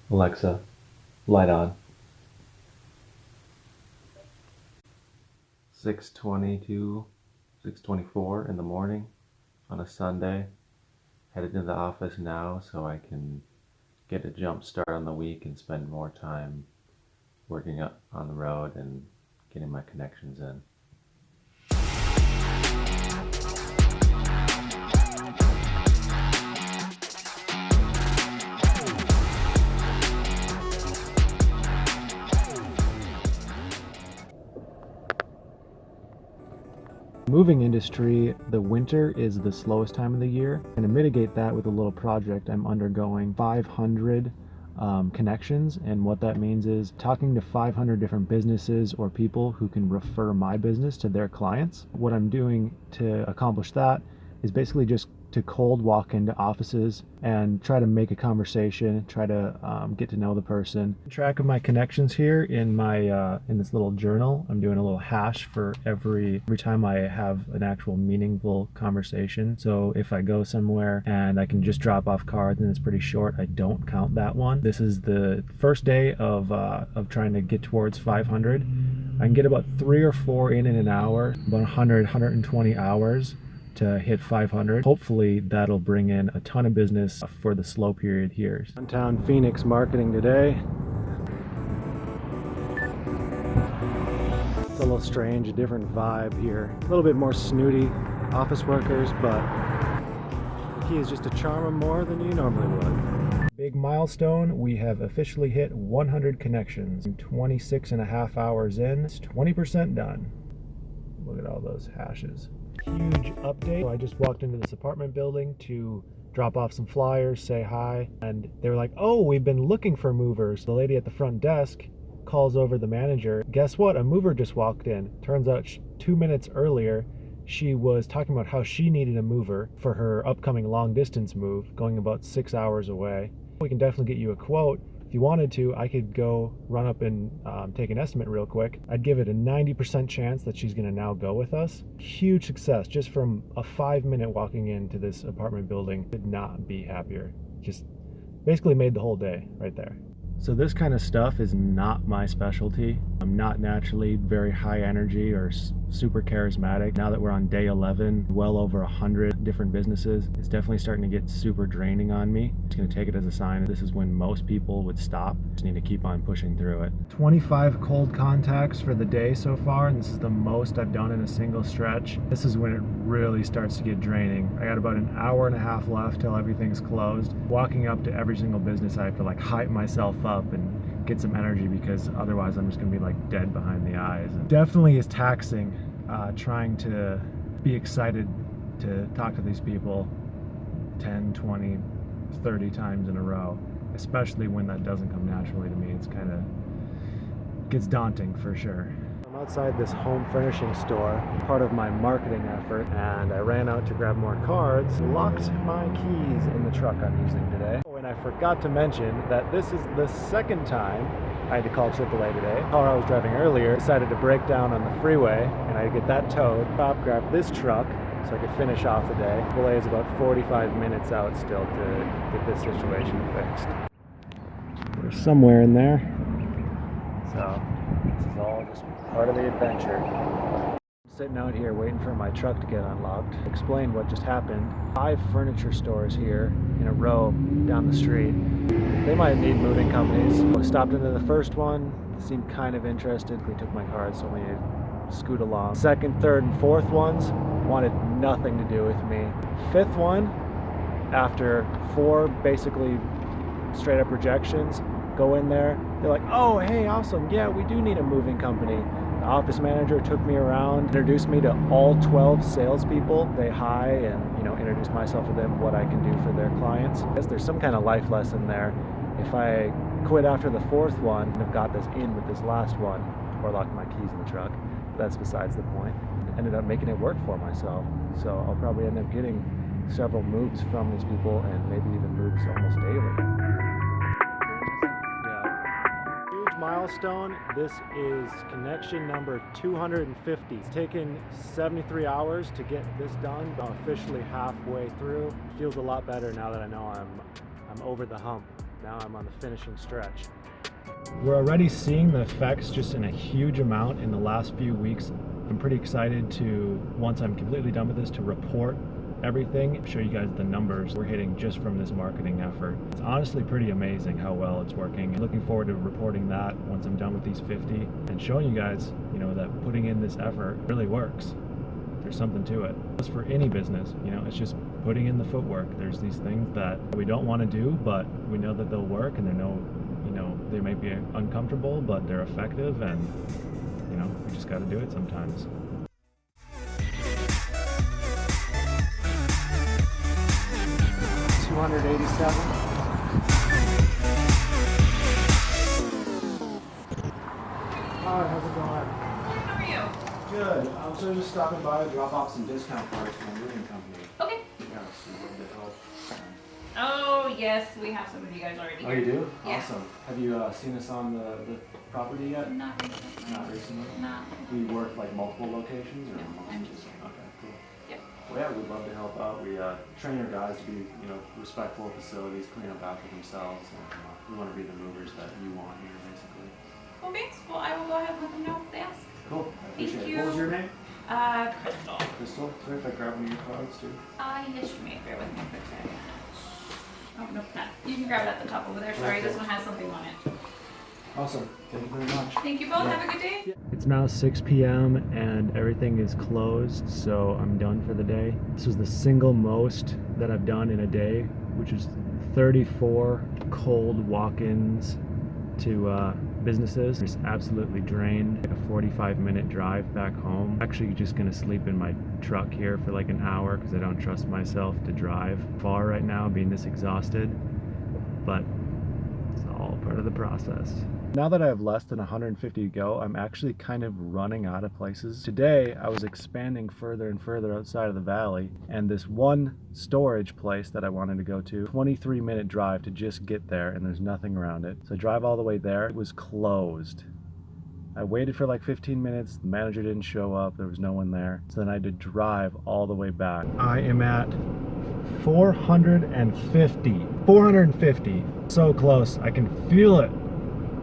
Alexa, light on. 6:22, 6:24 in the morning on a Sunday. Headed to the office now so I can get a jump start on the week and spend more time working up on the road and getting my connections in. Moving industry, the winter is the slowest time of the year, and to mitigate that with a little project, I'm undergoing 500 connections, and what that means is talking to 500 different businesses or people who can refer my business to their clients. What I'm doing to accomplish that is basically just to cold walk into offices and try to make a conversation, try to get to know the person. Track of my connections here in my in this little journal. I'm doing a little hash for every time I have an actual meaningful conversation. So if I go somewhere and I can just drop off cards and it's pretty short, I don't count that one. This is the first day of trying to get towards 500. I can get about 3 or 4 in an hour, about 120 hours to hit 500. Hopefully that'll bring in a ton of business for the slow period here. Downtown Phoenix marketing today. It's a little strange, a different vibe here. A little bit more snooty office workers, but the key is just to charm them more than you normally would. Big milestone, we have officially hit 100 connections. 26 and a half hours in, it's 20% done. Look at all those hashes. Huge update. So I just walked into this apartment building to drop off some flyers, say hi, and they were like, oh, we've been looking for movers. The lady at the front desk calls over the manager. Guess what? A mover just walked in. Turns out 2 minutes earlier, she was talking about how she needed a mover for her upcoming long distance move, going about 6 hours away. We can definitely get you a quote. If you wanted to, I could go run up and take an estimate real quick. I'd give it a 90% chance that she's gonna now go with us. Huge success just from a 5-minute walking into this apartment building. Could not be happier. Just basically made the whole day right there. So this kind of stuff is not my specialty. I'm not naturally very high energy or super charismatic. Now that we're on day 11, well over 100 different businesses, it's definitely starting to get super draining on me. I'm just gonna take it as a sign that this is when most people would stop. Just need to keep on pushing through it. 25 cold contacts for the day so far, and this is the most I've done in a single stretch. This is when it really starts to get draining. I got about an hour and a half left till everything's closed. Walking up to every single business, I have to like hype myself up and get some energy because otherwise I'm just gonna be like dead behind the eyes. It definitely is taxing trying to be excited to talk to these people 10, 20, 30 times in a row, especially when that doesn't come naturally to me. It's kind of gets daunting for sure. I'm outside this home furnishing store, part of my marketing effort, and I ran out to grab more cards, locked my keys in the truck I'm using today. And I forgot to mention that this is the second time I had to call AAA today. The car I was driving earlier decided to break down on the freeway, and I had to get that towed. Stop, grab this truck so I could finish off the day. AAA is about 45 minutes out still to get this situation fixed. We're somewhere in there. So this is all just part of the adventure. Sitting out here waiting for my truck to get unlocked. Explain what just happened. 5 furniture stores here in a row down the street. They might need moving companies. I stopped into the first one, seemed kind of interested. They took my card, so we scoot along. Second, third, and fourth ones wanted nothing to do with me. Fifth one, after 4 basically straight up rejections, go in there. They're like, oh, hey, awesome. Yeah, we do need a moving company. The office manager took me around, introduced me to all 12 salespeople. Say hi and, introduce myself to them, what I can do for their clients. I guess there's some kind of life lesson there. If I quit after the 4th one and have got this in with this last one, or locked my keys in the truck, that's besides the point. Ended up making it work for myself. So I'll probably end up getting several moves from these people and maybe even moves almost daily. Milestone. This is connection number 250. It's taken 73 hours to get this done. I'm officially halfway through. Feels a lot better now that I know I'm over the hump. Now I'm on the finishing stretch. We're already seeing the effects just in a huge amount in the last few weeks. I'm pretty excited to, once I'm completely done with this, to report everything, show you guys the numbers we're hitting just from this marketing effort. It's honestly pretty amazing how well it's working. Looking forward to reporting that once I'm done with these 50 and showing you guys, you know, that putting in this effort really works. There's something to it. As for any business, you know, it's just putting in the footwork. There's these things that we don't want to do, but we know that they'll work, and they might be uncomfortable, but they're effective, and you know, we just got to do it sometimes. $287. Hi, how's it going? How are you? Good. I'm so just stopping by to drop off some discount cards from my moving company. Okay. Yeah, so a little bit help. Oh, yes, we have some of you guys already. Oh, you do? Yeah. Awesome. Have you seen us on the property yet? Not recently. Not recently? No. Do you work like multiple locations? Or No, multiple? I'm just here. Okay, cool. Yep. Well, yeah, we'd love to help out. We train our guys to be, you know, respectful of facilities, clean up after themselves, and we want to be the movers that you want here, basically. Well, thanks. Well, I will go ahead and let them know if they ask. Cool. I appreciate Thank it. you. What was your name? Crystal. Crystal. Sorry if I grab one of your cards too. Yes, you may. Bear with me a quick second. Oh, no, not. You can grab it at the top over there. Sorry, this one has something on it. Awesome. Thank you very much. Thank you both. Yeah. Have a good day. It's now 6 p.m. and everything is closed, so I'm done for the day. This was the single most that I've done in a day, which is 34 cold walk-ins to businesses. Just absolutely drained. A 45-minute drive back home. Actually just gonna sleep in my truck here for like an hour because I don't trust myself to drive far right now, being this exhausted, but it's all part of the process. Now that I have less than 150 to go, I'm actually kind of running out of places. Today, I was expanding further and further outside of the valley, and this one storage place that I wanted to go to, 23-minute drive to just get there, and there's nothing around it. So I drive all the way there. It was closed. I waited for like 15 minutes. The manager didn't show up. There was no one there. So then I had to drive all the way back. I am at 450. 450. So close. I can feel it.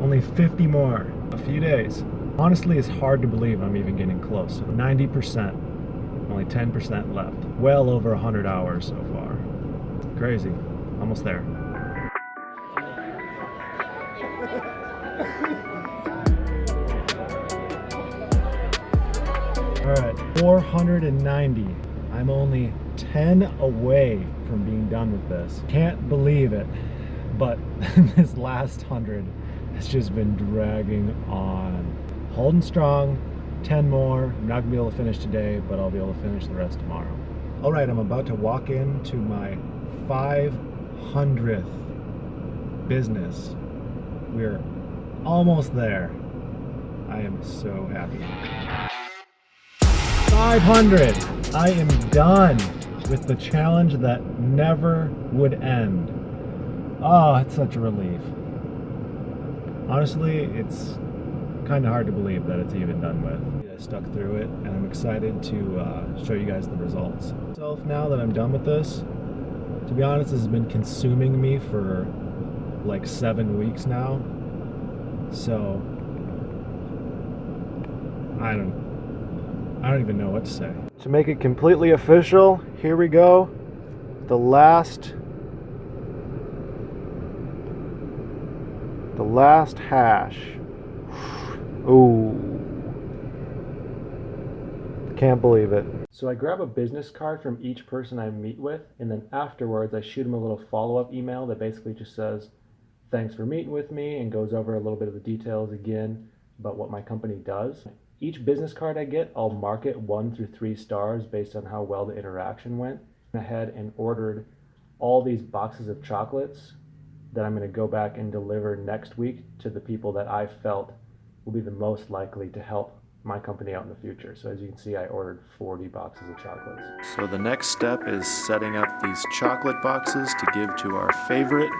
Only 50 more. A few days. Honestly, it's hard to believe I'm even getting close. 90%. Only 10% left. Well over 100 hours so far. Crazy. Almost there. Alright, 490. I'm only 10 away from being done with this. Can't believe it, but this last 100 has just been dragging on. Holding strong, 10 more. I'm not gonna be able to finish today, but I'll be able to finish the rest tomorrow. Alright, I'm about to walk into my 500th business. We're almost there. I am so happy. 500! I am done with the challenge that never would end. Oh, it's such a relief. Honestly, it's kind of hard to believe that it's even done with. I stuck through it, and I'm excited to show you guys the results. So now that I'm done with this, to be honest, this has been consuming me for like 7 weeks now. So I don't even know what to say. To make it completely official, here we go. The last hash. Ooh. Can't believe it. So I grab a business card from each person I meet with, and then afterwards I shoot them a little follow-up email that basically just says, thanks for meeting with me, and goes over a little bit of the details again about what my company does. Each business card I get, I'll mark it 1 through 3 stars based on how well the interaction went. I went ahead and ordered all these boxes of chocolates that I'm going to go back and deliver next week to the people that I felt will be the most likely to help my company out in the future. So as you can see, I ordered 40 boxes of chocolates. So the next step is setting up these chocolate boxes to give to our favorite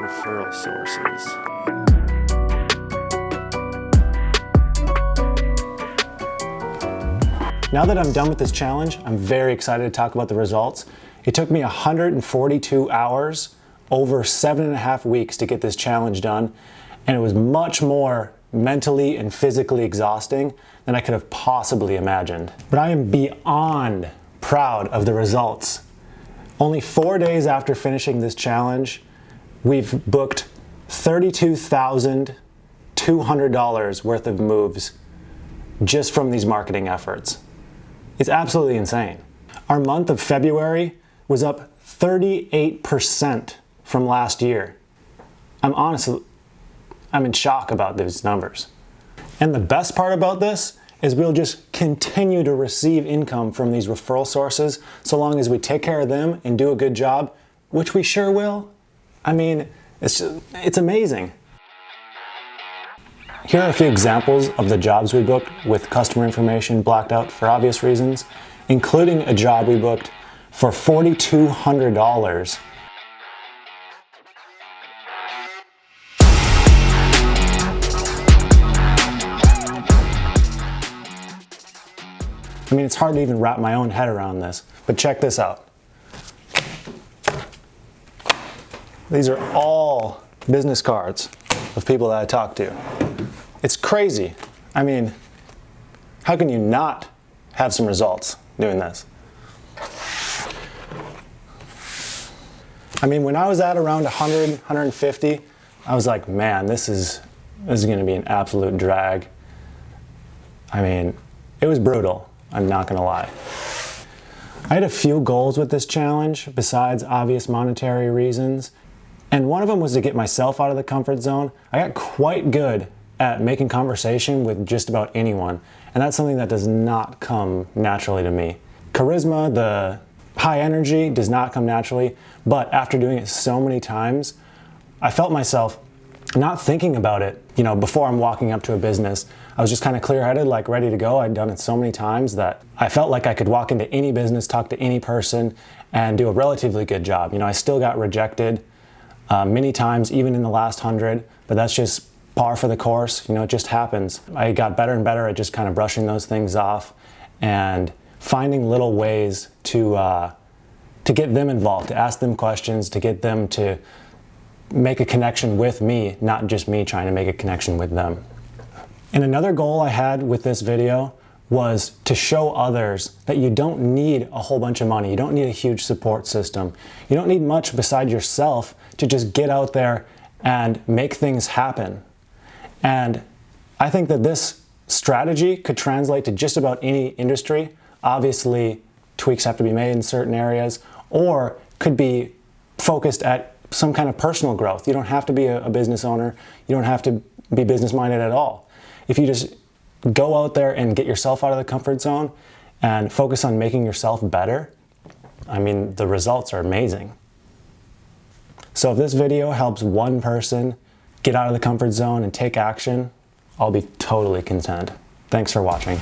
referral sources. Now that I'm done with this challenge, I'm very excited to talk about the results. It took me 142 hours, over 7.5 weeks to get this challenge done, and it was much more mentally and physically exhausting than I could have possibly imagined. But I am beyond proud of the results. Only 4 days after finishing this challenge, we've booked $32,200 worth of moves just from these marketing efforts. It's absolutely insane. Our month of February was up 38% from last year. I'm in shock about these numbers. And the best part about this is we'll just continue to receive income from these referral sources so long as we take care of them and do a good job, which we sure will. I mean, it's amazing. Here are a few examples of the jobs we booked with customer information blacked out for obvious reasons, including a job we booked for $4,200. I mean, it's hard to even wrap my own head around this, but check this out. These are all business cards of people that I talked to. It's crazy. I mean, how can you not have some results doing this? I mean, when I was at around 100, 150, I was like, man, this is gonna be an absolute drag. I mean, it was brutal. I'm not gonna lie. I had a few goals with this challenge besides obvious monetary reasons, and one of them was to get myself out of the comfort zone. I got quite good at making conversation with just about anyone, and that's something that does not come naturally to me. Charisma, the high energy, does not come naturally, but after doing it so many times, I felt myself not thinking about it, before I'm walking up to a business. I was just kind of clear-headed, like ready to go. I'd done it so many times that I felt like I could walk into any business, talk to any person, and do a relatively good job. I still got rejected many times, even in the last 100, but that's just par for the course. It just happens. I got better and better at just kind of brushing those things off and finding little ways to get them involved, to ask them questions, to get them to make a connection with me, not just me trying to make a connection with them. And another goal I had with this video was to show others that you don't need a whole bunch of money. You don't need a huge support system. You don't need much beside yourself to just get out there and make things happen. And I think that this strategy could translate to just about any industry. Obviously, tweaks have to be made in certain areas, or could be focused at some kind of personal growth. You don't have to be a business owner. You don't have to be business-minded at all. If you just go out there and get yourself out of the comfort zone and focus on making yourself better, I mean, the results are amazing. So if this video helps one person get out of the comfort zone and take action, I'll be totally content. Thanks for watching.